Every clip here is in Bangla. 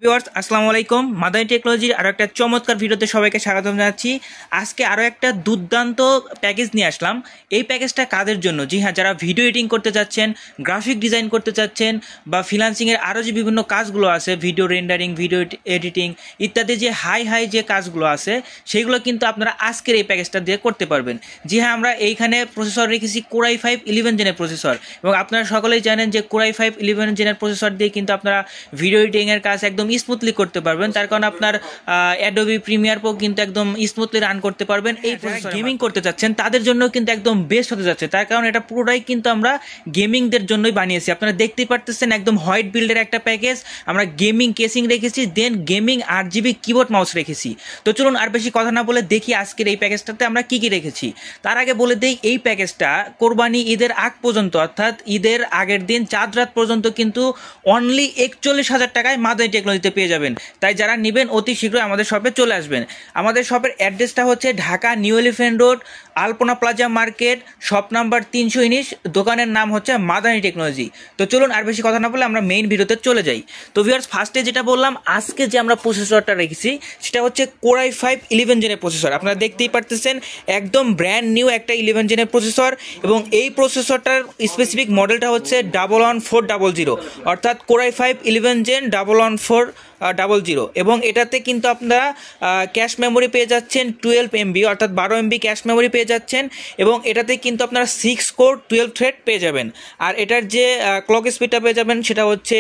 ভিউয়ার্স আসসালামু আলাইকুম। মাদানী টেকনোলজির আরও একটা চমৎকার ভিডিওতে সবাইকে স্বাগতম জানাচ্ছি। আজকে আরও একটা দুর্দান্ত প্যাকেজ নিয়ে আসলাম। এই প্যাকেজটা কাদের জন্য? জি হ্যাঁ, যারা ভিডিও এডিটিং করতে চাচ্ছেন, গ্রাফিক ডিজাইন করতে চাচ্ছেন, বা ফ্রিল্যান্সিংয়ের আরও যে বিভিন্ন কাজগুলো আছে, ভিডিও রেন্ডারিং, ভিডিও এডিটিং ইত্যাদি যে হাই যে কাজগুলো আছে, সেগুলো কিন্তু আপনারা আজকের এই প্যাকেজটা দিয়ে করতে পারবেন। জি হ্যাঁ, আমরা এইখানে প্রসেসর রেখেছি Core i5 11 জেনের প্রসেসর, এবং আপনারা সকলেই জানেন যে Core i5 11 জেনের প্রসেসর দিয়ে কিন্তু আপনারা ভিডিও এডিটিংয়ের কাজ একদম স্মুথলি করতে পারবেন। তার কারণ আপনার অ্যাডোবি প্রিমিয়ার প্রো কিন্তু একদম স্মুথলি রান করতে পারবেন। এই প্রসেসর গেমিং করতে চাচ্ছেন তাদের জন্য কিন্তু একদম বেস্ট হতে যাচ্ছে, তার কারণ এটা পুরোটাই কিন্তু আমরা গেমিংদের জন্যই বানিয়েছি। আপনারা দেখতেই পারতেছেন একদম হোয়াইট বিল্ডের একটা প্যাকেজ, আমরা গেমিং কেসিং রেখেছি, দেন গেমিং 8GB কিবোর্ড মাউস রেখেছি। তো চলুন আর বেশি কথা না বলে দেখি আজকের এই প্যাকেজটাতে আমরা কি রেখেছি। তার আগে বলে দেই, এই প্যাকেজটা কোরবানি ঈদের আগ পর্যন্ত, অর্থাৎ ঈদের আগের দিন চাঁদ রাত পর্যন্ত কিন্তু অনলি 41,000 টাকায় মাদানী টেকনোলজিতে পেয়ে যাবেন। তাই যারা নেবেন অতি শীঘ্রই আমাদের শপে চলে আসবেন। আমাদের শপের অ্যাড্রেসটা হচ্ছে ঢাকা নিউ এলিফ্যান্ট রোড, আলপনা প্লাজা মার্কেট, শপ নাম্বার 319, দোকানের নাম হচ্ছে মাদানী টেকনোলজি। তো চলুন আর বেশি কথা না বলে আমরা মেইন ভিডিওতে চলে যাই। তো ভিউয়ার্স, ফার্স্টে যেটা বললাম, আজকে যে আমরা প্রসেসরটা রেখেছি সেটা হচ্ছে Core i5 11 জেনের প্রসেসর। আপনারা দেখতেই পারতেছেন একদম ব্র্যান্ড নিউ একটা 11 জেনের প্রসেসর, এবং এই প্রসেসরটার স্পেসিফিক মডেলটা হচ্ছে 11400, অর্থাৎ Core i5 11 জেন 11400, এবং এটাতে কিন্তু আপনারা ক্যাশ মেমোরি পেয়ে যাচ্ছেন 12 MB, অর্থাৎ 12 MB ক্যাশ মেমোরি পেয়ে যাচ্ছেন, এবং এটাতে কিন্তু আপনারা 6 কোর 12 থ্রেড পেয়ে যাবেন। আর এটার যে ক্লক স্পিডটা পেয়ে যাবেন সেটা হচ্ছে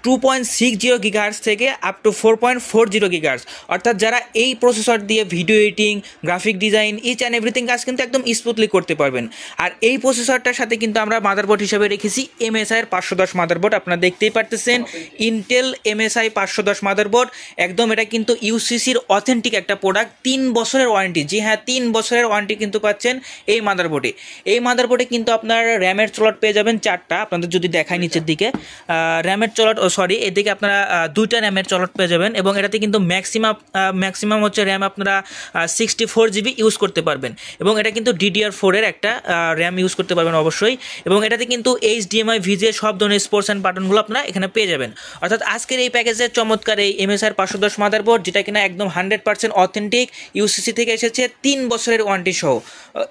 2.60 GHz থেকে আপ টু 4.40 GHz, অর্থাৎ যারা এই প্রসেসর দিয়ে video editing, graphic design, each and everything কাজ কিন্তু একদম স্মুথলি করতে পারবেন। আর এই প্রসেসরটার সাথে কিন্তু আমরা মাদারবোর্ড হিসেবে রেখেছি MSI 510 মাদারবোর্ড। আপনারা দেখতেই পারতেছেন ইন্টেল MSI 510 মাদারবোর্ড, একদম এটা কিন্তু ইউসিসির অথেন্টিক একটা প্রোডাক্ট, 3 বছরের ওয়ারেন্টি। জি হ্যাঁ, 3 বছরের ওয়ারেন্টি কিন্তু পাচ্ছেন এই মাদারবোর্ডে। এই মাদারবোর্ডে কিন্তু আপনার র্যামের চলট পেয়ে যাবেন 4টা। আপনাদের যদি দেখায় নিচের দিকে র্যামের চলট, এদিকে আপনারা 2টা র্যামের চলট পেয়ে যাবেন, এবং এটাতে কিন্তু ম্যাক্সিমাম হচ্ছে র্যাম আপনারা 64GB ইউজ করতে পারবেন, এবং এটা কিন্তু DDR4 এর একটা র্যাম ইউজ করতে পারবেন অবশ্যই। এবং এটাতে কিন্তু HDMI VGA সব ধরনের স্পোর্টস অ্যান্ড বাটনগুলো আপনারা এখানে পেয়ে যাবেন। অর্থাৎ আজকের এই প্যাকেজের চমৎকার এই MSI 510 মাদারবোর্ড, যেটা কিনা একদম 100% অথেন্টিক ইউসিসি থেকে এসেছে, 3 বছরের ওয়ারেন্টি সহ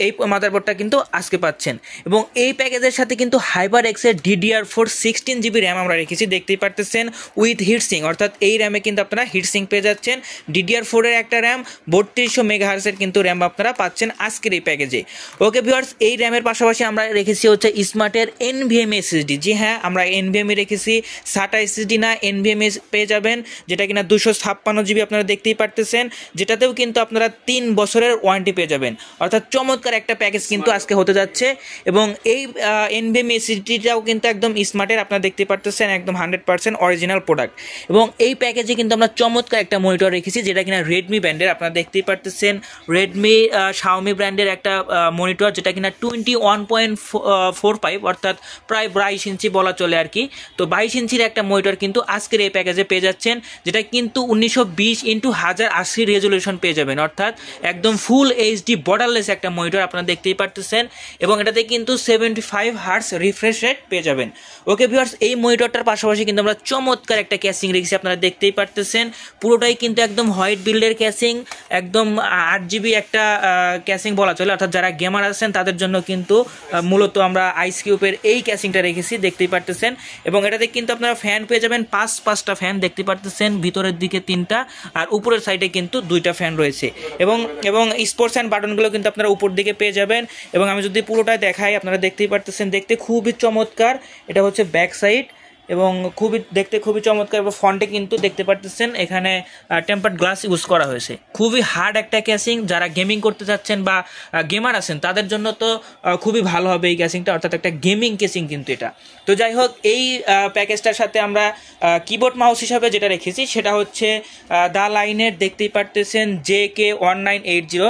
এই মাদারবোর্ডটা কিন্তু আজকে পাচ্ছেন। এবং এই প্যাকেজের সাথে কিন্তু HyperX-এর DDR4 16GB র্যাম আমরা রেখেছি, দেখতেই পারতেছেন, উইথ হিটসিং, অর্থাৎ এই র্যামে কিন্তু আপনারা হিটসিং পেয়ে যাচ্ছেন। DDR4 এর একটা র্যাম, 3200 মেগাহার্জের কিন্তু র্যাম আপনারা পাচ্ছেন আজকের এই প্যাকেজে। ওকে ভিউয়ার্স, এই র্যামের পাশাপাশি আমরা রেখেছি হচ্ছে স্মার্টের NVMe SSD। জি হ্যাঁ, আমরা NVMe রেখেছি, SATA SSD না, NVMe পেয়ে যাবেন, যেটা কিনা 256GB আপনারা দেখতেই পারতেছেন, যেটাতেও কিন্তু আপনারা 3 বছরের ওয়ারেন্টি পেয়ে যাবেন। অর্থাৎ চমৎকার একটা প্যাকেজ কিন্তু আজকে হতে যাচ্ছে। এবং এই NVMe SSDটাও কিন্তু একদম স্মার্টের, আপনারা দেখতে পারতেছেন, একদম 100% অরিজিনাল প্রোডাক্ট। এবং এই প্যাকেজে কিন্তু আমরা চমৎকার একটা মনিটর রেখেছি, যেটা কিনা রেডমি ব্র্যান্ডের। আপনারা দেখতেই পারতেছেন রেডমি শাওমি ব্র্যান্ডের একটা মনিটর, যেটা কিনা 21.45, অর্থাৎ প্রায় 22 ইঞ্চি বলা চলে আর কি। তো 22 ইঞ্চির একটা মনিটর কিন্তু আজকের এই প্যাকেজে পেয়ে যাচ্ছেন, যেটা কিন্তু 1920x1080 রেজলিউশন পেয়ে যাবেন, অর্থাৎ একদম ফুল HD বর্ডারলেস একটা মনিটর আপনারা দেখতেই পারতেছেন। এবং এটাতে কিন্তু 75 হার্টজ রিফ্রেশ রেট পেয়ে যাবেন। ওকে ভিউয়ার্স, এই মনিটরটার পাশাপাশি কিন্তু আমরা চমৎকার একটা ক্যাসিং রেখেছি, আপনারা দেখতেই পারতেছেন, পুরোটাই কিন্তু একদম হোয়াইট বিল্ডের ক্যাসিং, একদম 8GB একটা ক্যাসিং বলা চলে, অর্থাৎ যারা গেমার আছেন তাদের জন্য কিন্তু মূলত আমরা আইস কিউবের এই ক্যাসিংটা রেখেছি, দেখতেই পারতেছেন। এবং এটাতে কিন্তু আপনারা ফ্যান পেয়ে যাবেন, 5টা ফ্যান দেখতে পারতেছেন, ভিতরের দিকে 3টা, আর উপরের সাইডে কিন্তু 2টা ফ্যান রয়েছে। এবং স্পোর্টস অ্যান্ড বাটনগুলো কিন্তু আপনারা উপর দিকে পেয়ে যাবেন। এবং আমি যদি পুরোটাই দেখাই, আপনারা দেখতেই পারতেছেন, দেখতে খুবই চমৎকার। এটা হচ্ছে ব্যাক সাইড, এবং দেখতে খুবই চমৎকার। এবং ফ্রন্টে কিন্তু দেখতে পারতেছেন এখানে টেম্পার্ড গ্লাস ইউজ করা হয়েছে। খুবই হার্ড একটা ক্যাসিং, যারা গেমিং করতে চাচ্ছেন বা গেমার আছেন তাদের জন্য তো খুবই ভালো হবে এই ক্যাসিংটা, অর্থাৎ একটা গেমিং ক্যাসিং কিন্তু এটা। তো যাই হোক, এই প্যাকেজটার সাথে আমরা কিবোর্ড মাউস হিসাবে যেটা রেখেছি সেটা হচ্ছে দা লাইনের, দেখতেই পারতেছেন JK1980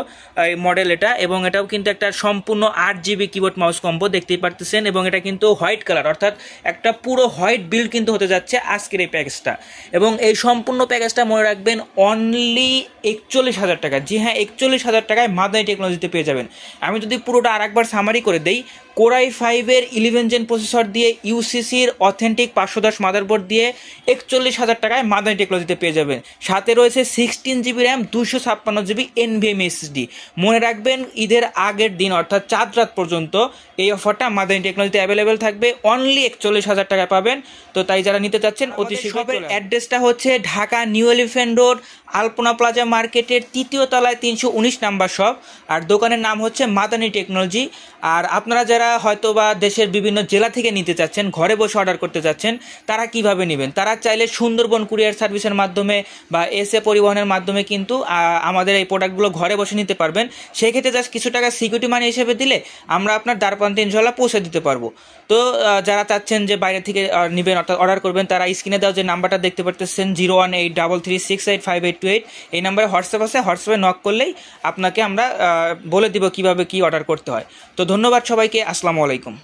মডেল এটা, এবং এটাও কিন্তু একটা সম্পূর্ণ 8GB কিবোর্ড মাউস কম্বো দেখতেই পারতেছেন। এবং এটা কিন্তু হোয়াইট কালার, অর্থাৎ একটা পুরো হোয়াইট বিল্ড কিন্তু হতে যাচ্ছে আজকের এই প্যাকেজটা। এবং এই সম্পূর্ণ প্যাকেজটা মনে রাখবেন অনলি 41,000 টাকা। জি হ্যাঁ, 41,000 টাকায় মাদানী টেকনোলজিতে পেয়ে যাবেন। আমি যদি পুরোটা আরেকবার সামারি করে দেই, কোরাই 5-এর 11 জেন প্রসেসর দিয়ে ইউসিসির অথেন্টিক 510 মাদারবোর্ড দিয়ে 41,000 টাকায় মাদানী টেকনোলজিতে পেয়ে যাবেন। সাথে রয়েছে 16 GB RAM, 256 GB NVMe SSD। মনে রাখবেন ঈদের আগের দিন অর্থাৎ চাঁদ রাত পর্যন্ত এই অফারটা মাদানী টেকনোলজিতে অ্যাভেলেবেল থাকবে, অনলি 41,000 টাকায় পাবেন। তো তাই যারা নিতে চাচ্ছেন অতি শীঘ্রই। অ্যাড্রেসটা হচ্ছে ঢাকা নিউ এলিফ্যান্ট রোড আলপনা প্লাজা মার্কেটের 3য় তলায় 319 নাম্বার শপ, আর দোকানের নাম হচ্ছে মাদানী টেকনোলজি। আর আপনারা যারা হয়তো বা দেশের বিভিন্ন জেলা থেকে নিতে চাচ্ছেন, ঘরে বসে অর্ডার করতে চাচ্ছেন, তারা কিভাবে নেবেন? তারা চাইলে সুন্দরবন কুরিয়ার সার্ভিসের মাধ্যমে বা এসএ পরিবহনের মাধ্যমে কিন্তু আমাদের এই প্রোডাক্টগুলো ঘরে বসে নিতে পারবেন। সেই ক্ষেত্রে জাস্ট কিছু টাকা সিকিউরিটি মানি হিসেবে দিলে আমরা আপনার দ্বারপ্রান্তে ইনশাল্লাহ পৌঁছে দিতে পারবো। তো যারা চাচ্ছেন যে বাইরে থেকে নেবেন অর্থাৎ অর্ডার করবেন, তারা স্ক্রিনে দেওয়া যে নাম্বারটা দেখতে পারতেছেন 01833685828, এই নাম্বারে হোয়াটসঅ্যাপ আছে, হোয়াটসঅ্যাপে নক করলেই আপনাকে আমরা বলে দিব কিভাবে কি অর্ডার করতে হয়। তো ধন্যবাদ সবাইকে, আসসালামু আলাইকুম।